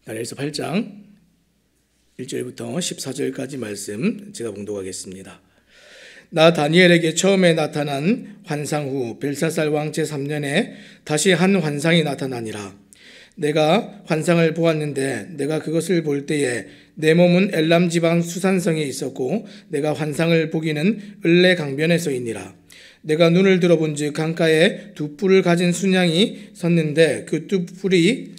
다니엘서 8장 1절부터 14절까지 말씀 제가 봉독하겠습니다. 나 다니엘에게 처음에 나타난 환상 후 벨사살 왕 제3년에 다시 한 환상이 나타나니라. 내가 환상을 보았는데 내가 그것을 볼 때에 내 몸은 엘람 지방 수산성에 있었고 내가 환상을 보기는 을레 강변에서이니라. 내가 눈을 들어본즉 강가에 두 뿔을 가진 순양이 섰는데 그 두 뿔이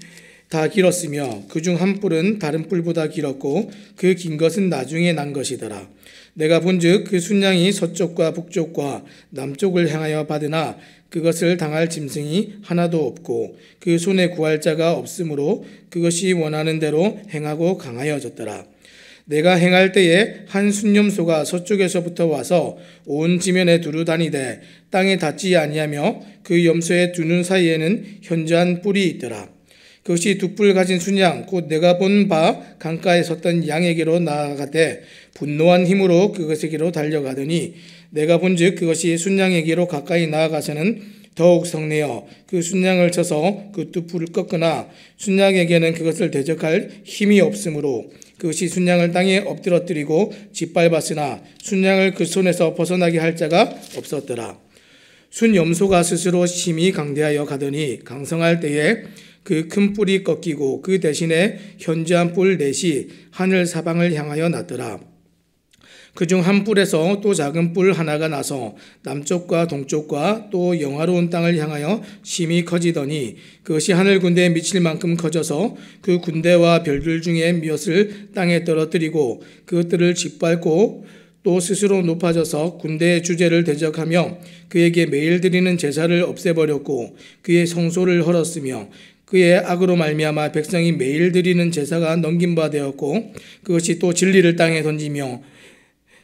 다 길었으며 그중 한 뿔은 다른 뿔보다 길었고 그 긴 것은 나중에 난 것이더라. 내가 본즉 그 순양이 서쪽과 북쪽과 남쪽을 향하여 받으나 그것을 당할 짐승이 하나도 없고 그 손에 구할 자가 없으므로 그것이 원하는 대로 행하고 강하여졌더라. 내가 행할 때에 한 순념소가 서쪽에서부터 와서 온 지면에 두루 다니되 땅에 닿지 아니하며 그 염소의 두 눈 사이에는 현저한 뿔이 있더라. 그것이 두 뿔 가진 순양 곧 내가 본 바 강가에 섰던 양에게로 나아가되 분노한 힘으로 그것에게로 달려가더니 내가 본즉 그것이 순양에게로 가까이 나아가서는 더욱 성내어 그 순양을 쳐서 그 두 뿔을 꺾으나 순양에게는 그것을 대적할 힘이 없으므로 그것이 순양을 땅에 엎드러뜨리고 짓밟았으나 순양을 그 손에서 벗어나게 할 자가 없었더라. 순염소가 스스로 심히 강대하여 가더니 강성할 때에 그 큰 뿔이 꺾이고 그 대신에 현저한 뿔 넷이 하늘 사방을 향하여 났더라. 그중 한 뿔에서 또 작은 뿔 하나가 나서 남쪽과 동쪽과 또 영화로운 땅을 향하여 심히 커지더니 그것이 하늘 군대에 미칠 만큼 커져서 그 군대와 별들 중에 몇을 땅에 떨어뜨리고 그것들을 짓밟고 또 스스로 높아져서 군대의 주제를 대적하며 그에게 매일 드리는 제사를 없애버렸고 그의 성소를 헐었으며 그의 악으로 말미암아 백성이 매일 드리는 제사가 넘긴 바 되었고 그것이 또 진리를 땅에 던지며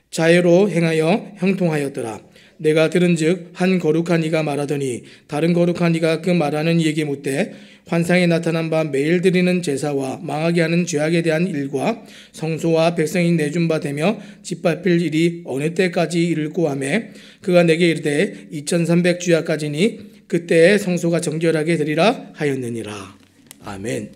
자애로 행하여 형통하였더라. 내가 들은즉 한 거룩한 이가 말하더니 다른 거룩한 이가 그 말하는 이에게 묻되 환상에 나타난 바 매일 드리는 제사와 망하게 하는 죄악에 대한 일과 성소와 백성이 내준 바 되며 짓밟힐 일이 어느 때까지 이를꼬 하매 그가 내게 이르되 2300주야까지니 그때에 성소가 정결하게 되리라 하였느니라. 아멘.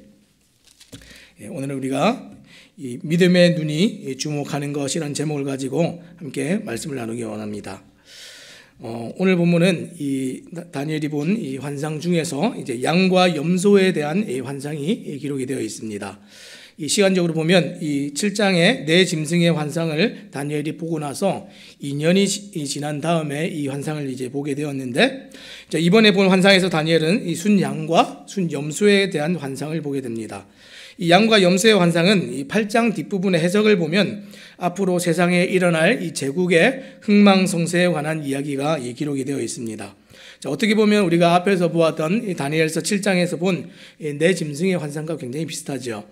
오늘 우리가 이 믿음의 눈이 주목하는 것이라는 제목을 가지고 함께 말씀을 나누기 원합니다. 오늘 본문은 이 다니엘이 본 이 환상 중에서 이제 양과 염소에 대한 이 환상이 기록이 되어 있습니다. 이 시간적으로 보면 이 7장의 네 짐승의 환상을 다니엘이 보고 나서 2년이 지난 다음에 이 환상을 이제 보게 되었는데 이번에 본 환상에서 다니엘은 이 순양과 순염소에 대한 환상을 보게 됩니다. 이 양과 염소의 환상은 이 8장 뒷부분의 해석을 보면 앞으로 세상에 일어날 이 제국의 흥망성쇠에 관한 이야기가 기록이 되어 있습니다. 어떻게 보면 우리가 앞에서 보았던 이 다니엘서 7장에서 본 네 짐승의 환상과 굉장히 비슷하죠.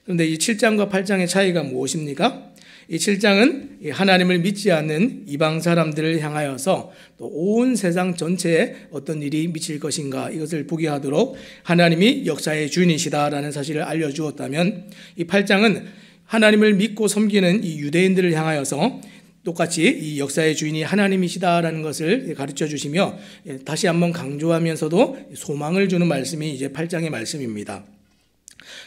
그런데 이 7장과 8장의 차이가 무엇입니까? 이 7장은 하나님을 믿지 않는 이방 사람들을 향하여서 또 온 세상 전체에 어떤 일이 미칠 것인가 이것을 보게 하도록 하나님이 역사의 주인이시다라는 사실을 알려주었다면 이 8장은 하나님을 믿고 섬기는 이 유대인들을 향하여서 똑같이 이 역사의 주인이 하나님이시다라는 것을 가르쳐 주시며 다시 한번 강조하면서도 소망을 주는 말씀이 이제 8장의 말씀입니다.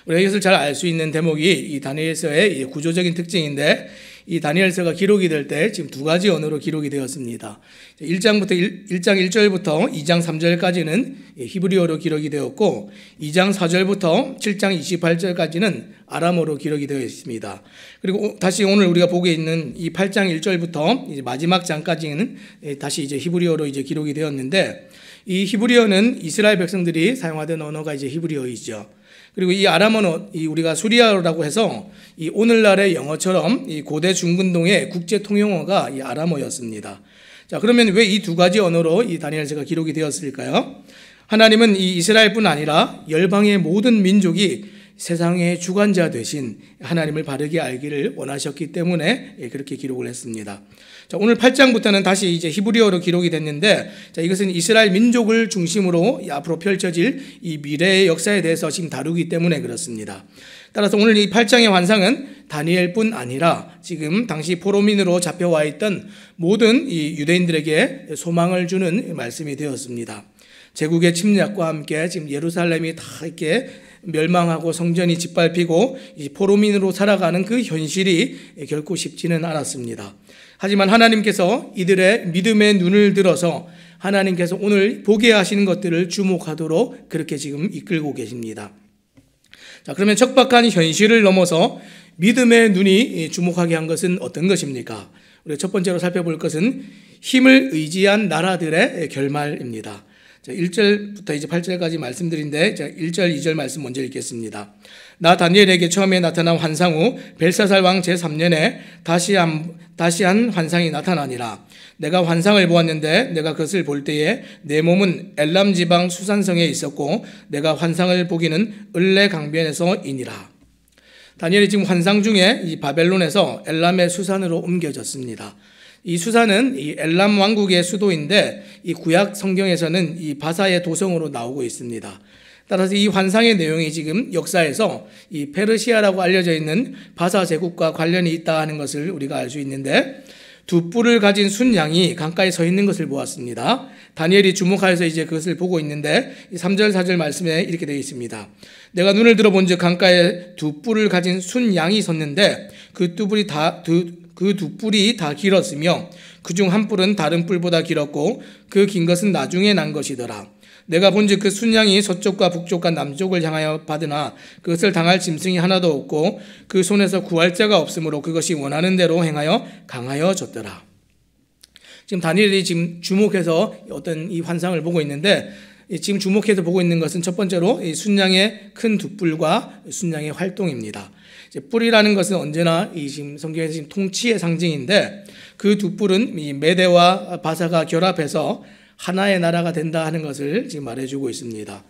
우리가 이것을 잘 알 수 있는 대목이 이 다니엘서의 구조적인 특징인데 이 다니엘서가 기록이 될 때 지금 두 가지 언어로 기록이 되었습니다. 1장 1절부터 2장 3절까지는 히브리어로 기록이 되었고 2장 4절부터 7장 28절까지는 아람어로 기록이 되어 있습니다. 그리고 다시 오늘 우리가 보고 있는 이 8장 1절부터 이제 마지막 장까지는 다시 이제 히브리어로 이제 기록이 되었는데 이 히브리어는 이스라엘 백성들이 사용하던 언어가 이제 히브리어이죠. 그리고 이 아람어는 우리가 수리아어라고 해서 이 오늘날의 영어처럼 이 고대 중근동의 국제 통용어가 이 아람어였습니다. 자, 그러면 왜 이 두 가지 언어로 이 다니엘서가 기록이 되었을까요? 하나님은 이 이스라엘뿐 아니라 열방의 모든 민족이 세상의 주관자 되신 하나님을 바르게 알기를 원하셨기 때문에 그렇게 기록을 했습니다. 자, 오늘 8장부터는 다시 이제 히브리어로 기록이 됐는데, 자, 이것은 이스라엘 민족을 중심으로 앞으로 펼쳐질 이 미래의 역사에 대해서 지금 다루기 때문에 그렇습니다. 따라서 오늘 이 8장의 환상은 다니엘뿐 아니라 지금 당시 포로민으로 잡혀와 있던 모든 이 유대인들에게 소망을 주는 말씀이 되었습니다. 제국의 침략과 함께 지금 예루살렘이 다 이렇게 멸망하고 성전이 짓밟히고 포로민으로 살아가는 그 현실이 결코 쉽지는 않았습니다. 하지만 하나님께서 이들의 믿음의 눈을 들어서 하나님께서 오늘 보게 하시는 것들을 주목하도록 그렇게 지금 이끌고 계십니다. 자, 그러면 척박한 현실을 넘어서 믿음의 눈이 주목하게 한 것은 어떤 것입니까? 우리가 첫 번째로 살펴볼 것은 힘을 의지한 나라들의 결말입니다. 자, 1절부터 이제 8절까지 말씀드린데, 자, 1절, 2절 말씀 먼저 읽겠습니다. 나 다니엘에게 처음에 나타난 환상 후 벨사살 왕 제3년에 다시 한 환상이 나타나니라. 내가 환상을 보았는데 내가 그것을 볼 때에 내 몸은 엘람 지방 수산성에 있었고 내가 환상을 보기는 을레 강변에서이니라. 다니엘이 지금 환상 중에 이 바벨론에서 엘람의 수산으로 옮겨졌습니다. 이 수산은 이 엘람 왕국의 수도인데 이 구약 성경에서는 이 바사의 도성으로 나오고 있습니다. 따라서 이 환상의 내용이 지금 역사에서 이 페르시아라고 알려져 있는 바사 제국과 관련이 있다 하는 것을 우리가 알 수 있는데, 두 뿔을 가진 순양이 강가에 서 있는 것을 보았습니다. 다니엘이 주목하여서 이제 그것을 보고 있는데 3절 4절 말씀에 이렇게 되어 있습니다. 내가 눈을 들어본즉 강가에 두 뿔을 가진 순양이 섰는데 그 두 뿔이 다 길었으며 그중 한 뿔은 다른 뿔보다 길었고 그 긴 것은 나중에 난 것이더라. 내가 본즉 그 순양이 서쪽과 북쪽과 남쪽을 향하여 받으나 그것을 당할 짐승이 하나도 없고 그 손에서 구할 자가 없으므로 그것이 원하는 대로 행하여 강하여졌더라. 지금 다니엘이 지금 주목해서 어떤 이 환상을 보고 있는데, 지금 주목해서 보고 있는 것은 첫 번째로 이 순양의 큰 두 뿔과 순양의 활동입니다. 뿔이라는 것은 언제나 이 지금 성경에서 지금 통치의 상징인데, 그 두 뿔은 이 메대와 바사가 결합해서 하나의 나라가 된다 하는 것을 지금 말해주고 있습니다.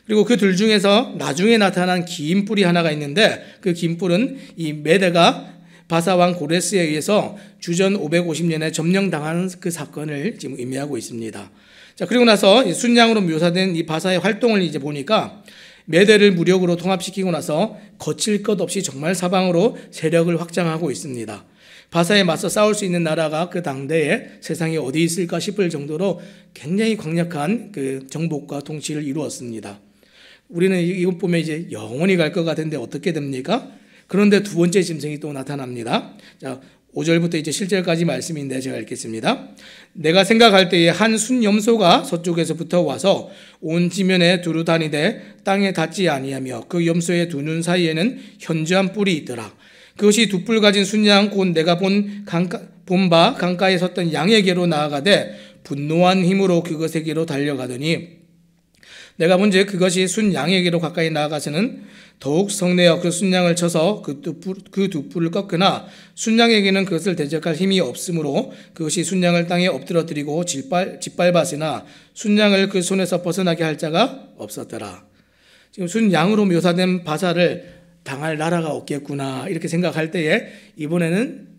그리고 그 둘 중에서 나중에 나타난 긴 뿔이 하나가 있는데, 그 긴 뿔은 이 메대가 바사왕 고레스에 의해서 주전 550년에 점령당하는 그 사건을 지금 의미하고 있습니다. 자, 그리고 나서 순양으로 묘사된 이 바사의 활동을 이제 보니까 메대를 무력으로 통합시키고 나서 거칠 것 없이 정말 사방으로 세력을 확장하고 있습니다. 바사에 맞서 싸울 수 있는 나라가 그 당대에 세상에 어디 있을까 싶을 정도로 굉장히 강력한 그 정복과 통치를 이루었습니다. 우리는 이것 보면 이제 영원히 갈 것 같은데 어떻게 됩니까? 그런데 두 번째 짐승이 또 나타납니다. 자, 5절부터 이제 7절까지 말씀인데 제가 읽겠습니다. 내가 생각할 때에 한 순염소가 서쪽에서부터 와서 온 지면에 두루 다니되 땅에 닿지 아니하며 그 염소의 두 눈 사이에는 현저한 뿔이 있더라. 그것이 두 뿔 가진 순양 곧 내가 본 바 강가에 섰던 양에게로 나아가되 분노한 힘으로 그것에게로 달려가더니 내가 본즉 그것이 순양에게로 가까이 나아가서는 더욱 성내어 그 순양을 쳐서 그 두 뿔을 꺾으나 순양에게는 그것을 대적할 힘이 없으므로 그것이 순양을 땅에 엎드러뜨리고 짓밟았으나 순양을 그 손에서 벗어나게 할 자가 없었더라. 지금 순양으로 묘사된 바사를 당할 나라가 없겠구나 이렇게 생각할 때에 이번에는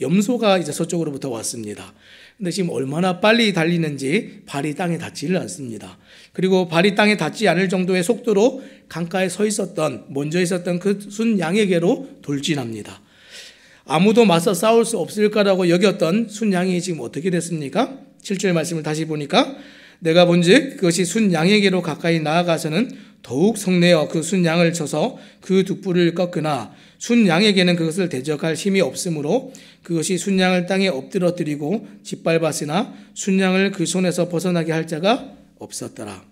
염소가 이제 서쪽으로부터 왔습니다. 근데 지금 얼마나 빨리 달리는지 발이 땅에 닿지를 않습니다. 그리고 발이 땅에 닿지 않을 정도의 속도로 강가에 먼저 있었던 그 순양에게로 돌진합니다. 아무도 맞서 싸울 수 없을 거라고 여겼던 순양이 지금 어떻게 됐습니까? 7절 말씀을 다시 보니까 내가 본즉 그것이 순양에게로 가까이 나아가서는 더욱 성내어 그 순양을 쳐서 그 두 뿔을 꺾으나 순양에게는 그것을 대적할 힘이 없으므로 그것이 순양을 땅에 엎드러뜨리고 짓밟았으나 순양을 그 손에서 벗어나게 할 자가 없었더라.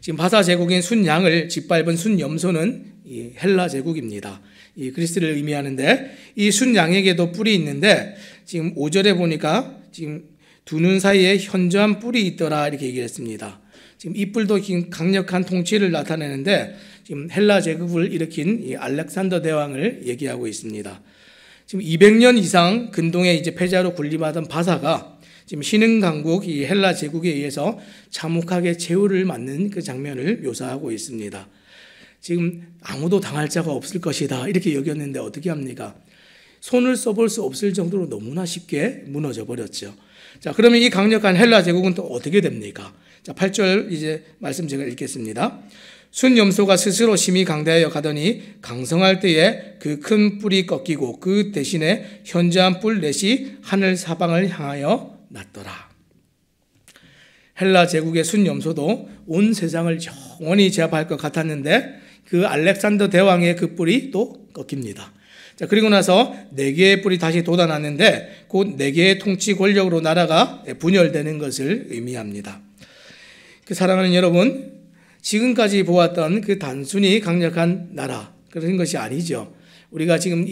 지금 바사 제국인 순양을 짓밟은 순염소는 이 헬라 제국입니다. 이 그리스를 의미하는데 이 순양에게도 뿔이 있는데 지금 5절에 보니까 지금 두 눈 사이에 현저한 뿔이 있더라 이렇게 얘기를 했습니다. 지금 이 뿔도 강력한 통치를 나타내는데 지금 헬라 제국을 일으킨 이 알렉산더 대왕을 얘기하고 있습니다. 지금 200년 이상 근동에 이제 패자로 군림하던 바사가 지금 신흥 강국 이 헬라 제국에 의해서 참혹하게 제후를 맞는 그 장면을 묘사하고 있습니다. 지금 아무도 당할 자가 없을 것이다 이렇게 여겼는데 어떻게 합니까? 손을 써볼 수 없을 정도로 너무나 쉽게 무너져 버렸죠. 자, 그러면 이 강력한 헬라 제국은 또 어떻게 됩니까? 자, 8절 이제 말씀 제가 읽겠습니다. 순염소가 스스로 심히 강대하여 가더니 강성할 때에 그 큰 뿔이 꺾이고 그 대신에 현저한 뿔 넷이 하늘 사방을 향하여 났더라. 헬라 제국의 순염소도 온 세상을 영원히 제압할 것 같았는데 그 알렉산더 대왕의 그 뿔이 또 꺾입니다. 자, 그리고 나서 4개의 뿔이 다시 돋아났는데 곧 4개의 통치 권력으로 나라가 분열되는 것을 의미합니다. 그 사랑하는 여러분, 지금까지 보았던 그 단순히 강력한 나라 그런 것이 아니죠. 우리가 지금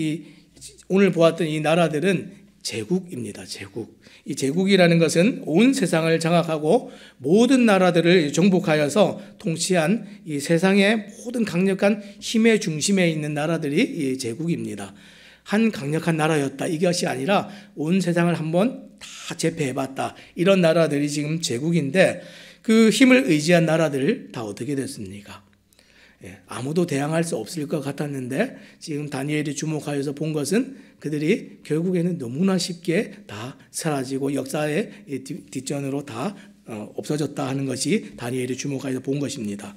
오늘 보았던 이 나라들은 제국입니다. 제국. 이 제국이라는 것은 온 세상을 장악하고 모든 나라들을 정복하여서 통치한 이 세상의 모든 강력한 힘의 중심에 있는 나라들이 이 제국입니다. 한 강력한 나라였다 이것이 아니라 온 세상을 한번 다 제패해봤다 이런 나라들이 지금 제국인데 그 힘을 의지한 나라들 다 어떻게 됐습니까? 아무도 대항할 수 없을 것 같았는데 지금 다니엘이 주목하여서 본 것은 그들이 결국에는 너무나 쉽게 다 사라지고 역사의 뒷전으로 다 없어졌다 하는 것이 다니엘이 주목하여서 본 것입니다.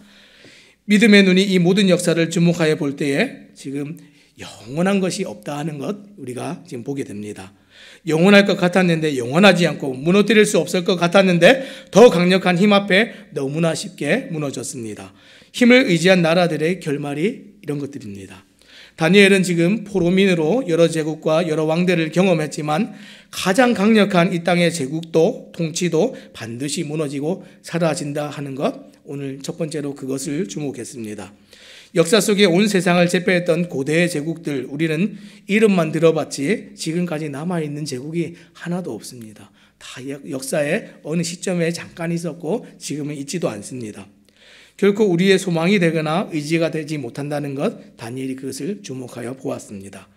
믿음의 눈이 이 모든 역사를 주목하여 볼 때에 지금 영원한 것이 없다 하는 것 우리가 지금 보게 됩니다. 영원할 것 같았는데 영원하지 않고 무너뜨릴 수 없을 것 같았는데 더 강력한 힘 앞에 너무나 쉽게 무너졌습니다. 힘을 의지한 나라들의 결말이 이런 것들입니다. 다니엘은 지금 포로민으로 여러 제국과 여러 왕들을 경험했지만 가장 강력한 이 땅의 제국도 통치도 반드시 무너지고 사라진다 하는 것 오늘 첫 번째로 그것을 주목했습니다. 역사 속에 온 세상을 제패했던 고대의 제국들 우리는 이름만 들어봤지 지금까지 남아있는 제국이 하나도 없습니다. 다 역사의 어느 시점에 잠깐 있었고 지금은 있지도 않습니다. 결코 우리의 소망이 되거나 의지가 되지 못한다는 것 다니엘이 그것을 주목하여 보았습니다.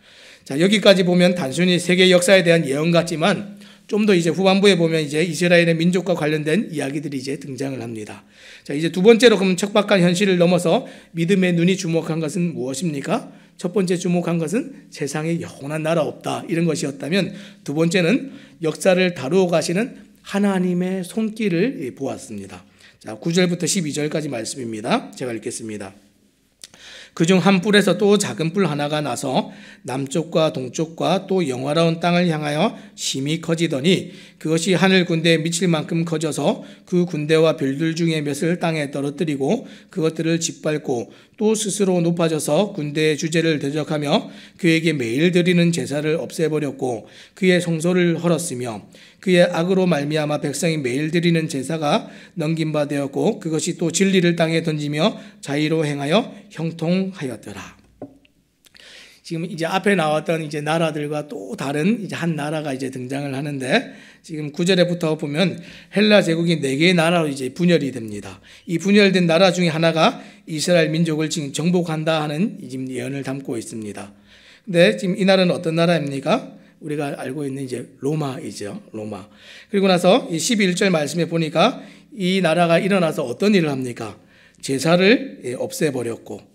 자, 여기까지 보면 단순히 세계 역사에 대한 예언 같지만 좀 더 이제 후반부에 보면 이제 이스라엘의 민족과 관련된 이야기들이 이제 등장을 합니다. 자, 이제 두 번째로 그럼 척박한 현실을 넘어서 믿음의 눈이 주목한 것은 무엇입니까? 첫 번째 주목한 것은 세상에 영원한 나라 없다 이런 것이었다면 두 번째는 역사를 다루어 가시는 하나님의 손길을 보았습니다. 자, 9절부터 12절까지 말씀입니다. 제가 읽겠습니다. 그중 한 뿔에서 또 작은 뿔 하나가 나서 남쪽과 동쪽과 또 영화로운 땅을 향하여 심히 커지더니 그것이 하늘 군대에 미칠 만큼 커져서 그 군대와 별들 중에 몇을 땅에 떨어뜨리고 그것들을 짓밟고 또 스스로 높아져서 군대의 주제를 대적하며 그에게 매일 드리는 제사를 없애버렸고 그의 성소를 헐었으며 그의 악으로 말미암아 백성이 매일 드리는 제사가 넘긴 바 되었고 그것이 또 진리를 땅에 던지며 자의로 행하여 형통하였더라. 지금 이제 앞에 나왔던 이제 나라들과 또 다른 이제 한 나라가 이제 등장을 하는데 지금 9절에부터 보면 헬라 제국이 4개의 나라로 이제 분열이 됩니다. 이 분열된 나라 중에 하나가 이스라엘 민족을 지금 정복한다 하는 지금 예언을 담고 있습니다. 근데 지금 이 나라는 어떤 나라입니까? 우리가 알고 있는 이제 로마이죠. 로마. 그리고 나서 이 11절 말씀에 보니까 이 나라가 일어나서 어떤 일을 합니까? 제사를 없애버렸고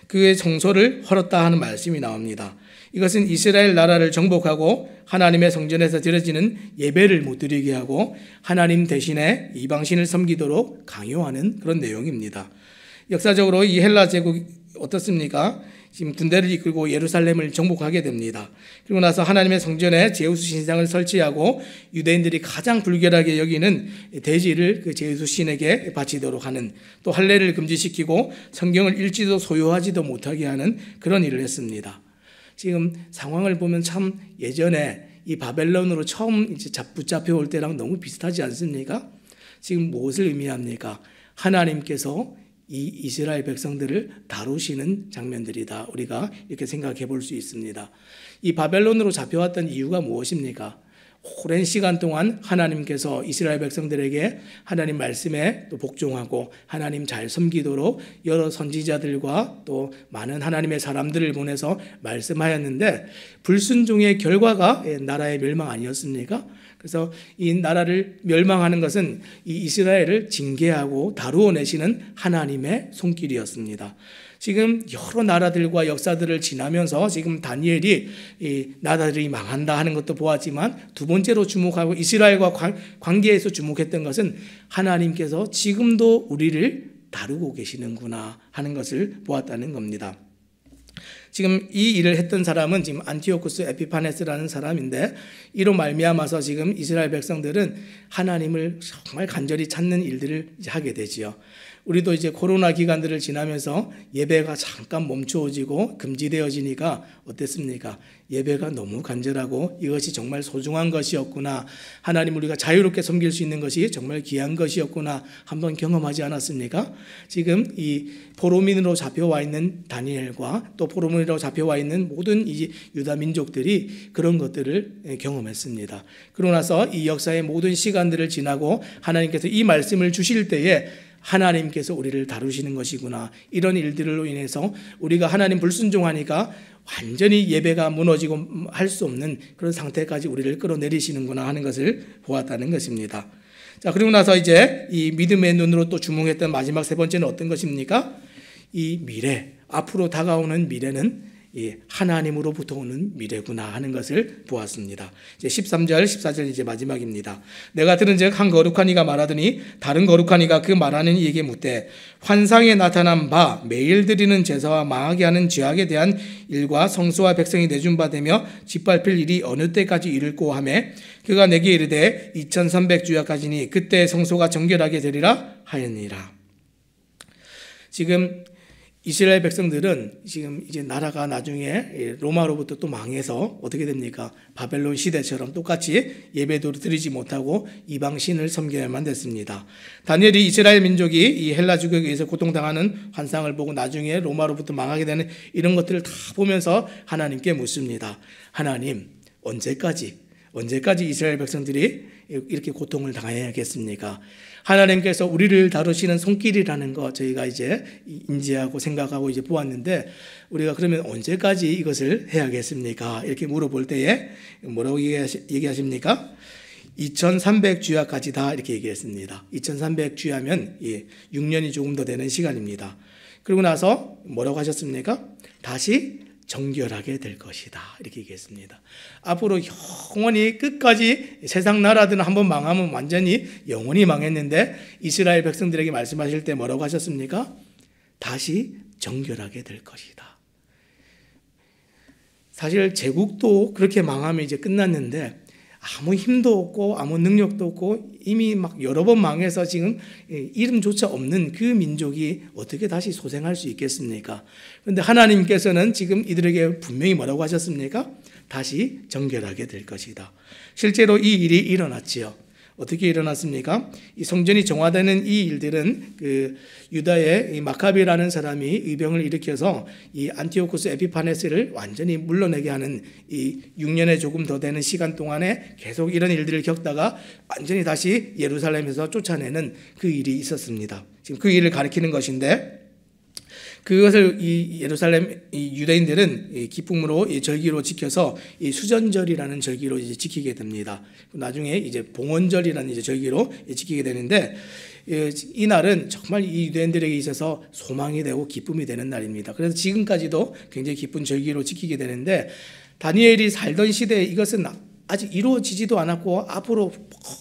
그의 성소를 헐었다 하는 말씀이 나옵니다. 이것은 이스라엘 나라를 정복하고 하나님의 성전에서 드려지는 예배를 못 드리게 하고 하나님 대신에 이방신을 섬기도록 강요하는 그런 내용입니다. 역사적으로 이 헬라 제국이 어떻습니까? 지금 군대를 이끌고 예루살렘을 정복하게 됩니다. 그리고 나서 하나님의 성전에 제우스 신상을 설치하고 유대인들이 가장 불결하게 여기는 돼지를 그 제우스 신에게 바치도록 하는 또 할례를 금지시키고 성경을 읽지도 소유하지도 못하게 하는 그런 일을 했습니다. 지금 상황을 보면 참 예전에 이 바벨론으로 처음 이제 붙잡혀 올 때랑 너무 비슷하지 않습니까? 지금 무엇을 의미합니까? 하나님께서 이 이스라엘 백성들을 다루시는 장면들이다. 우리가 이렇게 생각해 볼 수 있습니다. 이 바벨론으로 잡혀왔던 이유가 무엇입니까? 오랜 시간 동안 하나님께서 이스라엘 백성들에게 하나님 말씀에 또 복종하고 하나님 잘 섬기도록 여러 선지자들과 또 많은 하나님의 사람들을 보내서 말씀하였는데 불순종의 결과가 나라의 멸망 아니었습니까? 그래서 이 나라를 멸망하는 것은 이 이스라엘을 징계하고 다루어 내시는 하나님의 손길이었습니다. 지금 여러 나라들과 역사들을 지나면서 지금 다니엘이 이 나라들이 망한다 하는 것도 보았지만 두 번째로 주목하고 이스라엘과 관계에서 주목했던 것은 하나님께서 지금도 우리를 다루고 계시는구나 하는 것을 보았다는 겁니다. 지금 이 일을 했던 사람은 지금 안티오쿠스 에피파네스라는 사람인데, 이로 말미암아서 지금 이스라엘 백성들은 하나님을 정말 간절히 찾는 일들을 이제 하게 되지요. 우리도 이제 코로나 기간들을 지나면서 예배가 잠깐 멈추어지고 금지되어지니까 어땠습니까? 예배가 너무 간절하고 이것이 정말 소중한 것이었구나, 하나님 우리가 자유롭게 섬길 수 있는 것이 정말 귀한 것이었구나 한번 경험하지 않았습니까? 지금 이 포로민으로 잡혀와 있는 다니엘과 또 포로민으로 잡혀와 있는 모든 이 유다 민족들이 그런 것들을 경험했습니다. 그러고 나서 이 역사의 모든 시간들을 지나고 하나님께서 이 말씀을 주실 때에 하나님께서 우리를 다루시는 것이구나, 이런 일들로 인해서 우리가 하나님 불순종하니까 완전히 예배가 무너지고 할 수 없는 그런 상태까지 우리를 끌어내리시는구나 하는 것을 보았다는 것입니다. 자, 그리고 나서 이제 이 믿음의 눈으로 또 주목했던 마지막 세 번째는 어떤 것입니까? 이 미래, 앞으로 다가오는 미래는 하나님으로부터 오는 미래구나 하는 것을 보았습니다. 이제 13절, 14절 이제 마지막입니다. 내가 들은즉 한 거룩한 이가 말하더니 다른 거룩한 이가 그 말하는 이에게 묻되 환상에 나타난 바 매일 드리는 제사와 망하게 하는 죄악에 대한 일과 성소와 백성이 내준 바 되며 짓밟힐 일이 어느 때까지 이를꼬 하며 그가 내게 이르되 2300주야까지니 그때 성소가 정결하게 되리라 하였니라. 지금 이스라엘 백성들은 지금 이제 나라가 나중에 로마로부터 또 망해서 어떻게 됩니까? 바벨론 시대처럼 똑같이 예배도 드리지 못하고 이방 신을 섬겨야만 됐습니다. 다니엘이 이스라엘 민족이 이 헬라 주교에 의해서 고통당하는 환상을 보고 나중에 로마로부터 망하게 되는 이런 것들을 다 보면서 하나님께 묻습니다. 하나님, 언제까지 이스라엘 백성들이 이렇게 고통을 당해야겠습니까? 하나님께서 우리를 다루시는 손길이라는 거 저희가 이제 인지하고 생각하고 이제 보았는데, 우리가 그러면 언제까지 이것을 해야겠습니까? 이렇게 물어볼 때에 뭐라고 얘기하십니까? 2300주야까지다 이렇게 얘기했습니다. 2300주야면 6년이 조금 더 되는 시간입니다. 그리고 나서 뭐라고 하셨습니까? 다시 정결하게 될 것이다 이렇게 얘기했습니다. 앞으로 영원히 끝까지 세상 나라들은 한번 망하면 완전히 영원히 망했는데 이스라엘 백성들에게 말씀하실 때 뭐라고 하셨습니까? 다시 정결하게 될 것이다. 사실 제국도 그렇게 망하면 이제 끝났는데 아무 힘도 없고 아무 능력도 없고 이미 막 여러 번 망해서 지금 이름조차 없는 그 민족이 어떻게 다시 소생할 수 있겠습니까? 그런데 하나님께서는 지금 이들에게 분명히 뭐라고 하셨습니까? 다시 정결하게 될 것이다. 실제로 이 일이 일어났지요. 어떻게 일어났습니까? 이 성전이 정화되는 이 일들은 그 유다의 이 마카비라는 사람이 의병을 일으켜서 이 안티오쿠스 에피파네스를 완전히 물러내게 하는 이 6년에 조금 더 되는 시간 동안에 계속 이런 일들을 겪다가 완전히 다시 예루살렘에서 쫓아내는 그 일이 있었습니다. 지금 그 일을 가리키는 것인데, 그것을 이 예루살렘 이 유대인들은 기쁨으로 이 절기로 지켜서 이 수전절이라는 절기로 이제 지키게 됩니다. 나중에 이제 봉헌절이라는 이제 절기로 지키게 되는데, 이 날은 정말 이 유대인들에게 있어서 소망이 되고 기쁨이 되는 날입니다. 그래서 지금까지도 굉장히 기쁜 절기로 지키게 되는데, 다니엘이 살던 시대에 이것은 아직 이루어지지도 않았고 앞으로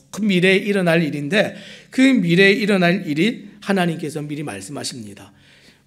큰 미래에 일어날 일인데, 그 미래에 일어날 일이 하나님께서 미리 말씀하십니다.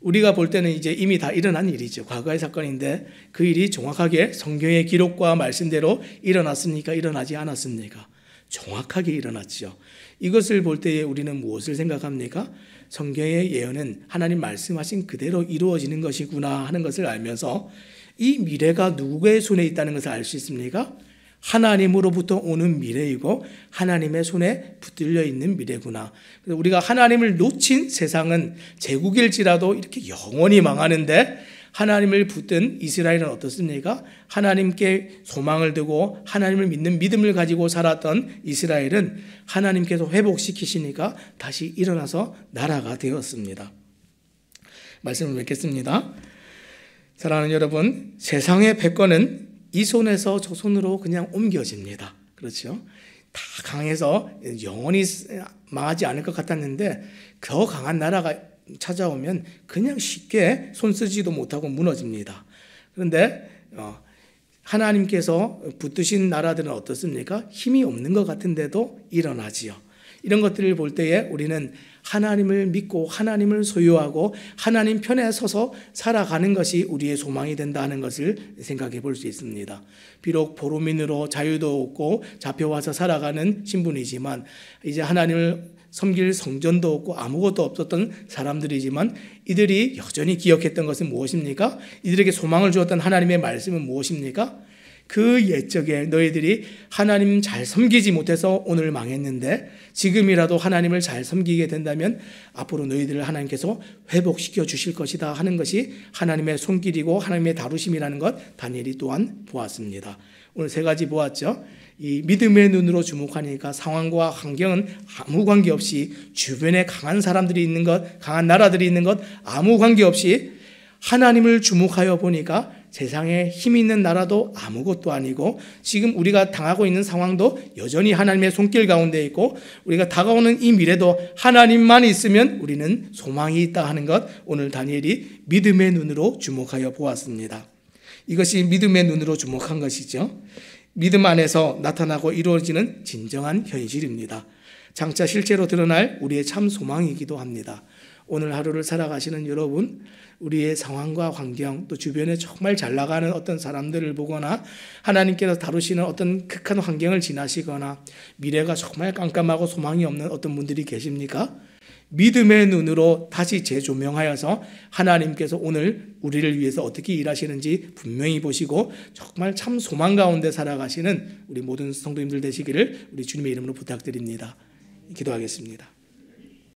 우리가 볼 때는 이제 이미 다 일어난 일이죠. 과거의 사건인데 그 일이 정확하게 성경의 기록과 말씀대로 일어났습니까? 일어나지 않았습니까? 정확하게 일어났죠. 이것을 볼 때에 우리는 무엇을 생각합니까? 성경의 예언은 하나님 말씀하신 그대로 이루어지는 것이구나 하는 것을 알면서 이 미래가 누구의 손에 있다는 것을 알 수 있습니까? 하나님으로부터 오는 미래이고 하나님의 손에 붙들려 있는 미래구나. 그래서 우리가 하나님을 놓친 세상은 제국일지라도 이렇게 영원히 망하는데, 하나님을 붙든 이스라엘은 어떻습니까? 하나님께 소망을 두고 하나님을 믿는 믿음을 가지고 살았던 이스라엘은 하나님께서 회복시키시니까 다시 일어나서 나라가 되었습니다. 말씀을 맺겠습니다. 사랑하는 여러분, 세상의 패권은 이 손에서 저 손으로 그냥 옮겨집니다. 그렇죠? 다 강해서 영원히 망하지 않을 것 같았는데 더 강한 나라가 찾아오면 그냥 쉽게 손 쓰지도 못하고 무너집니다. 그런데 하나님께서 붙드신 나라들은 어떻습니까? 힘이 없는 것 같은데도 일어나지요. 이런 것들을 볼 때에 우리는 하나님을 믿고 하나님을 소유하고 하나님 편에 서서 살아가는 것이 우리의 소망이 된다는 것을 생각해 볼 수 있습니다. 비록 보로민으로 자유도 없고 잡혀와서 살아가는 신분이지만 이제 하나님을 섬길 성전도 없고 아무것도 없었던 사람들이지만 이들이 여전히 기억했던 것은 무엇입니까? 이들에게 소망을 주었던 하나님의 말씀은 무엇입니까? 그 옛적에 너희들이 하나님 잘 섬기지 못해서 오늘 망했는데 지금이라도 하나님을 잘 섬기게 된다면 앞으로 너희들을 하나님께서 회복시켜 주실 것이다 하는 것이 하나님의 손길이고 하나님의 다루심이라는 것 다니엘이 또한 보았습니다. 오늘 세 가지 보았죠. 이 믿음의 눈으로 주목하니까 상황과 환경은 아무 관계없이 주변에 강한 사람들이 있는 것, 강한 나라들이 있는 것 아무 관계없이 하나님을 주목하여 보니까 세상에 힘 있는 나라도 아무것도 아니고 지금 우리가 당하고 있는 상황도 여전히 하나님의 손길 가운데 있고 우리가 다가오는 이 미래도 하나님만 있으면 우리는 소망이 있다 하는 것 오늘 다니엘이 믿음의 눈으로 주목하여 보았습니다. 이것이 믿음의 눈으로 주목한 것이죠. 믿음 안에서 나타나고 이루어지는 진정한 현실입니다. 장차 실제로 드러날 우리의 참 소망이기도 합니다. 오늘 하루를 살아가시는 여러분, 우리의 상황과 환경 또 주변에 정말 잘 나가는 어떤 사람들을 보거나 하나님께서 다루시는 어떤 극한 환경을 지나시거나 미래가 정말 깜깜하고 소망이 없는 어떤 분들이 계십니까? 믿음의 눈으로 다시 재조명하여서 하나님께서 오늘 우리를 위해서 어떻게 일하시는지 분명히 보시고 정말 참 소망 가운데 살아가시는 우리 모든 성도님들 되시기를 우리 주님의 이름으로 부탁드립니다. 기도하겠습니다.